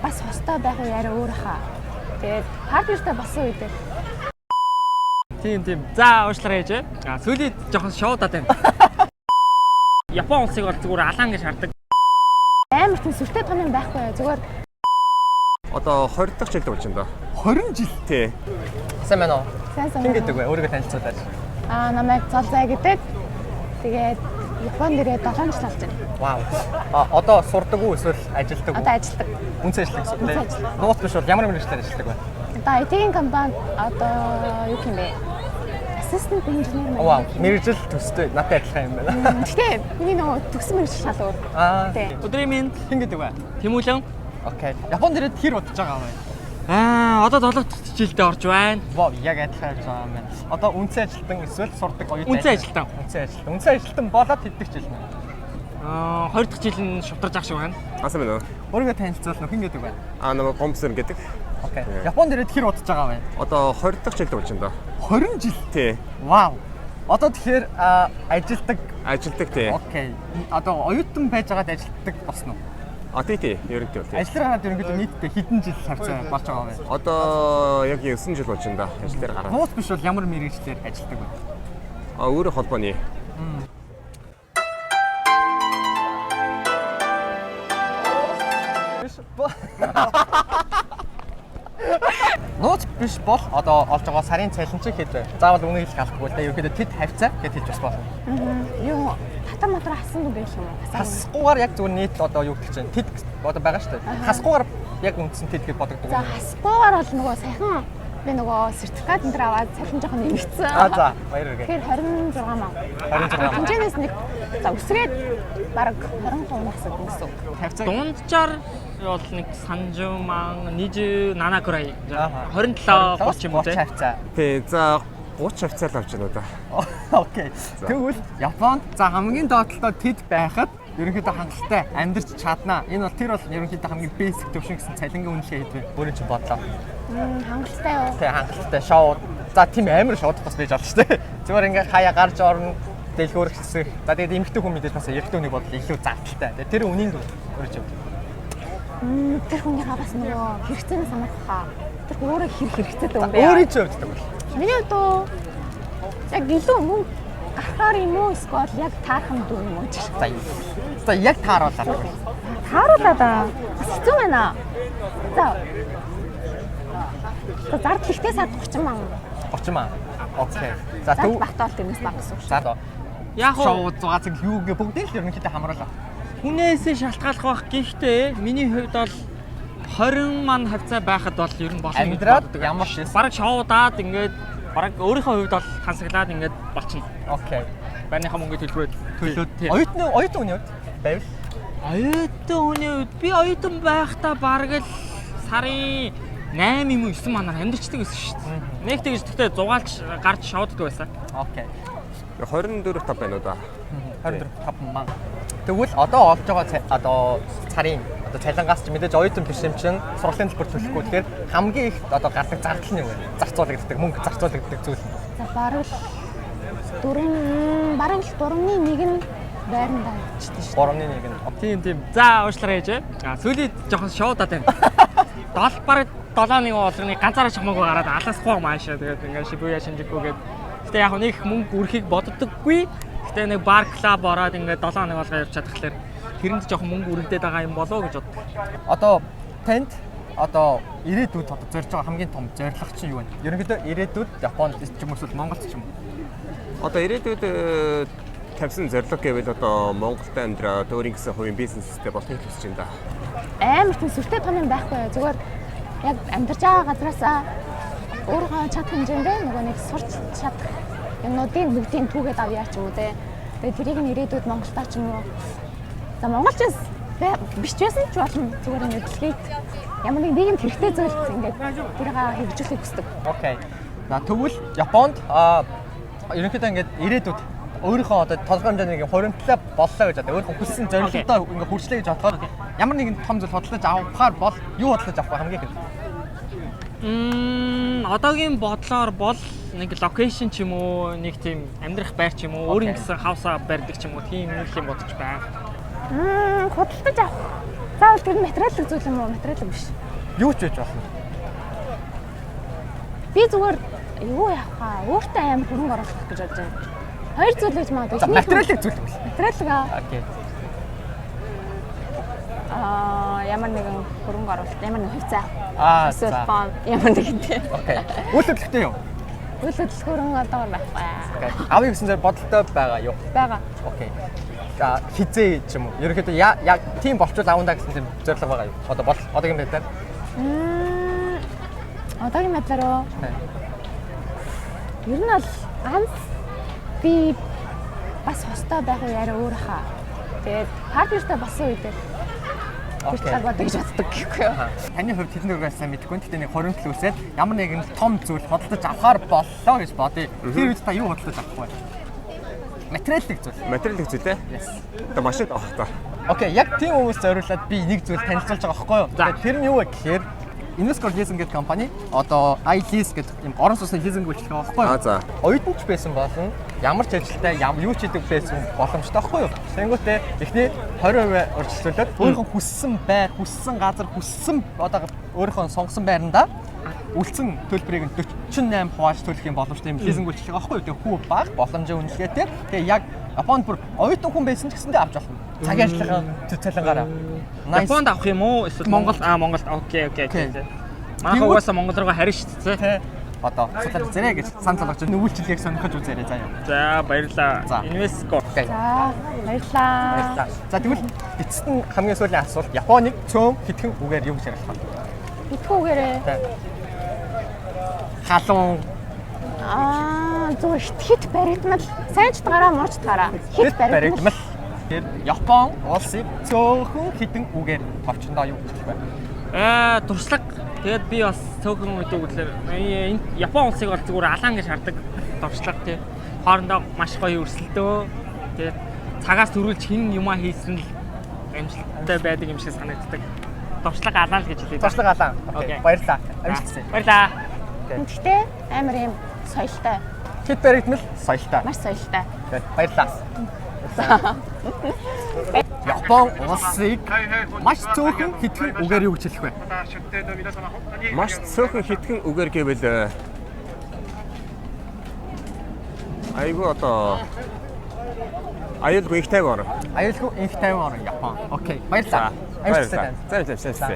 бас хостой байх уу яриа өөр хаа. Тэгээд партнертай болсон үед Тийм. За уучлаарай ээж. Сүүлийн жоохон шоудаад байна. Япон улсыг бол зүгээр алаан гэж хардаг. амар тийм сүртэй том юм байхгүй зүгээр. Одоо 20 дахь жил болж байна да. 20 жил. Тий. Сайн байна уу? Сайн. Хэн гэдэг вэ? Өөрийгөө танилцуулаач. Намайг Золзай гэдэг. Тэгээд Японд ирээд 7 жил болж байна. Вау. Одоо сурдаг уу эсвэл ажилладаг уу? Одоо ажилладаг. Үнцэн ажилладаг Үнцэн шүү дээ. Нууц биш бол ямар мэргэжлээр ажилладаг вэ? Одоо IT-ийн компанид одоо юу юм бэ? Assistant engineer мөн. Вау. Мэргэжил төстэй надад адилхан юм байна. Гэхдээ миний нөгөө төгсөн мэргэжил шал өөр. Тий. Өдрийн минь Хэн гэдэг вэ? Тэмүүлэн. Окей. Японд ирээд хэр удаж байгаа вэ? Одоо 7 дахь жилдээ орж байна. Вау, яг адилхан явж байгаа юм байна. Одоо үнцэн ажилтан эсвэл сурдаг оюутан. Үнцэн ажилтан. Үнцэн ажилтан болоод хэддэг жил нэ? 2 дахь жил нь шударж ах шиг байна. Асан байна уу? Өөрийгөө танилцуулна. Хэн гэдэг вэ? Намайг Гомсэр гэдэг. Окей. Японд ирээд хэр удаж байгаа вэ? Одоо 20 дахь жил болж байна да. 20 жил. Тий. Вау. Одоо тэгэхээр ажилдаг. Ажилдаг тий. Окей. Одоо оюутан байж байгаад ажилдаг босно уу? Тий. Ерөнхийдөө тий. Ажлаар гараад ерөнхийдөө нийтдээ хэдэн жил хавцаа болж байгаа вэ? Одоо яг 9 жил болж байна да. Ажил дээр гараад. Нууц биш бол ямар мэргэжлэр ажилдаг вэ? Өөрөө холбооны. Нууц биш бол одоо олж байгаа сарын цалин чи хэд вэ? Заавал үнийг хэлэх албагүй л да. Ерөнхийдөө тэд хавцаа гэд хэлж бас болно. Юу татар матар хасангүй байх юм уу? Хасгуугаар яг зөвхөн нийт одоо юу гэж чинь тэд одоо байгаа шүү дээ. Хасгуугаар яг үндсэн тэд гэж бодогддог. За хасгуугаар бол нөгөө сайхан би нөгөө сертификат энэ төр аваад цалин жоохон нэмэгдсэн. За баяр үргээ. Тэгэхээр 26 маа. 26 маа. Хэмжээнээс нэг за өсрээд баг 23 насад гэсэн үг. Хавцаа Дунджаар бол нэг Санжуу маань 27 くらい. 27 30 юм уу те. хавцаа. Тий. За 30 хавцаа л авч байна уу да. Окей. Тэгвэл Японд за хамгийн доотлоо тэд байхад ерөнхийдөө хангалттай амьдарч чаднаа. Энэ бол тэр бол ерөнхийдөө хамгийн basic төвшин гэсэн цалингийн үнэлгээ хэд вэ? Өөрөө чи бодлоо. Хангалттай юу? Тэг хангалттай шоу. За тийм амар шоудах бас байж болно шүү дээ. Зүгээр ингээ хаяа гарч орно, дэлгүүрх хэсэг. За тэгээд эмэгтэй хүн мэдээж бас эрэгтэй хүний бодол илүү зардалтай. Тэгээд тэр үнийн өөрөө чи. Тэр хүнийхээ бас нөгөө хэрэгцээнээс хамаарах хаа. Тэр өөрөө хэрэгцээтэй юм бэ? Өөрөө чи өвддөг бол. Миний одоо яг илүү мөнгө гарахаар юм уу эсвэл яг таархан дүү юм уу гэж. За яг тааруулаад. Тааруулаад бас хэцүү байна. За. Зардал ихтэй сад 30 маа. 30 маа. Окей. За Зад төв багтаал тэрнээс баг гэсэн үг шүү. За Яг шоу 6 цаг юугээ бүгдийг л ерөнхийдөө хамруулаа. хүнээсээ шалтгааллах бах. Гэхдээ миний хувьд бол 20 ман хавцаа байхад бол ер нь болно гэж амьдраад боддог. ямар ч Бараг шоудаад ингээд бараг өөрийнхөө хувьд бол хансаглаад ингээд болчихно. Окей. Барийнхаа мөнгө төлбөрөд Төлөөд тий. оюутны хүний хувьд байвал Оюутан хүний хувьд би оюутан байхдаа бараг л сарын 8 юм уу 9 манаар амьдэрчдэг гэсэн шүү дээ. Нэг тэгж тэгтээ зугаалж гарч шоуддаг байсан. окей. 24 тав байна уу да. 24 5 маа. Тэгвэл одоо олж байгаа одоо царын одоо цалингаас ч мэдээж оюутан биш юм чинь сургалтын төлбөр төлөхгүй тэгэхээр хамгийн их одоо гардаг зардал нь юу вэ? Зарцуулагддаг мөнгө зарцуулагддаг зүйл. За бараг бараг 4.1 нь байрандаа ичдэг шүү. 3.1 нь. Тийм. За уучлаарай ээж. Сүүлийн жоохон шоудаад байна. Бараг 7-1 болгоны ганцаараа шахмаагүй гараад алаасгүй маашаа тэгээд ингээд Шибуя Шинжику гээд. Гэтэ яг нэг мөнгө үрхийг боддоггүй. Гэтэ нэг бар клуб ороод ингээд 7-1 болгоо явж чадхлаэр тэрэнд жоохон мөнгө үргэлдээд байгаа юм болоо гэж боддог. Одоо танд одоо ирээдүйд одоо зорж байгаа хамгийн том зорилго чинь юу вэ? Ерөнхийдөө ирээдүйд Японд ч юм уу эсвэл Монголд ч юм уу. Одоо ирээдүйд тавьсан зорилго гэвэл одоо Монголд амьдраад өөрийн гэсэн хувийн бизнестэй болохыг хүсэж байна да. Амар тийм сүртэй том юм байхгүй. Зүгээр яг амьдарч байгаа газараасаа өөрөө чадах хэмжээндээ нөгөө нэг сурч чадах юмнуудын бүгдийг түүгээд авъя ч юм уу те. Тэгээд тэрийг нь ирээдүйд Монголдаа ч юм уу. За монголчууд биш ч байсан ч болно. Зүгээр ингэ дэлхийд ямар нэг нийгэмд хэрэгтэй зүйл ингээд тэрийг хэрэгжүүлэхийг хүсдэг. Окей. За тэгвэл Японд ерөнхийдөө ингээд ирээдүйд өөрийнхөө одоо толгой хэмжээний хуримтлаа боллоо гэж одоо өөрийнхөө хүссэн зорилгодоо ингээд хүрчлээ гэж бодоход ямар нэгэн том зүйл бодлож авахаар бол юу бодлож авах вэ хамгийн их? Одоогийн бодлоор бол нэг локейшн ч юм уу, нэг тийм амьдрах байр ч юм уу, өөрийн гэсэн хавсаа барьдаг ч юм уу, тийм нэг юм бодож байна. Худалдаж авах Заавал тэр материалын зүйл юм уу? Материалын биш. Юу ч байж болно. Би зүгээр юу яах вэ? Өөртөө амар хөрөнгө оруулах гэж бодож байна. Хоёр зүйл гэж магадгүй. Материалын зүйл үү? Материалгаа Окей. ямар нэгэн хөрөнгө оруулалт, ямар нэгэн хувьцаа. За. Фон ямар нэгэнтэй. Окей. Үйл хөдлөлттэй юу? Үйл хөдлөх хөрөнгө одоо байхгүй. Окей. Авъя гэсэн зэрэг бодолтой байгаа юу? Бага. Окей. За хизээ ч юм уу. Ерөнхийдөө яг тийм болчвол авандаа гэсэн тийм зорилго байгаа юу? Одоо одоогийн байдлаар. Одоогийн байдлаар ер нь бол анх би бас хостой байх уу яриа өөр хаа. Тэгээд партнертай болсон үед Окей. тэр бодож чаддаг гэхгүй юу? Таны хувьд хэдэн дөрвөөс сайн мэдэхгүй. Гэхдээ нэг 20 төлөөсээд ямар нэгэн том зүйл бодолдож авахар боллоо гэж бодъё. Тэр үед та юу бодолдож авах вэ? Материалын зүйл. Материалын зүйл те. Yes. Одоо машин авах та. Окей, яг тийм хүмүүс зориулаад би нэг зүйл танилцуулж байгаа байхгүй юу? Тэгээд тэр нь юу вэ гэхээр Invesco Leasing гэдэг компани одоо iLease гэдэг юм орон сууцны лизинг үйлчлэг байгаа байхгүй юу? За. Оюутан ч байсан болон ямар ч ажилтай юу ч хийдэг байсан боломжтой байхгүй юу? Тэнгүүтээ эхний 20% урьдчилуулаад өөрийнхөө хүссэн байр, хүссэн газар, хүссэн одоо өөрийнхөө сонгосон байрандаа үлдсэн төлбөрийг 48 хувааж төлөх юм боломжтой юм лизинг үйлчлэг байгаа байхгүй юу? Тэгээ хүү баг боломжийн үнэлгээтэй. Тэгээ яг Японд бүр оюутан хүн байсан ч гэсэндээ авч болно. Цагийн ажиллагаа цэцэлэнгаараа. Японд авах юм уу? Эсвэл Монгол? Монголд. Окей. Манай угаасаа Монгол руу харин шүү дээ. Тэ. Одоо судлаад үзээрэй гэж сан залгаж нүүлчлэлийг сонирхож үзээрэй заа юу. За баярлалаа. Invesco. За баярлалаа. За тэгвэл эцэст нь хамгийн сүүлийн асуулт Японыг цөм хитгэн үгээр юу гэж ярих вэ? Итгүүгээрээ. Халуун Зүгээр хит баригдмал. Сайн ч гараа, мууч гараа. Хит баригдмал. Тэр Япон улсыг цөөхөн хитэн үгээр товчондоо юу гэж хэлэх вэ? Туршлага. Тэгээд би бас цөөхөн үедээ үгээр энэ Япон улсыг бол зүгээр алаан гэж хардаг. Туршлага тий. Хоорондоо маш гоё өрсөлдөө. Тэгээд цагаас төрүүлж хин юмаа хийсэн л амжилттай байдаг юм шиг санагддаг. Туршлага алаан л гэж хэлээ. Туршлага алаан. Окей. Баярлалаа. Амжилттай. Баярлалаа. Гэхдээ амар юм соёлтой. Хит баригдмал соёлтой. Маш соёлтой. Баярлалаа. Япон улсыг маш цөөхөн хитгэн үгээр юу гэж хэлэх вэ? Маш цөөхөн хитгэн үгээр гэвэл айгу одоо аюулгүй их тайван орно. Аюулгүй инх тайван орно Япон. Окей. Баярлалаа. Амжилттай. За.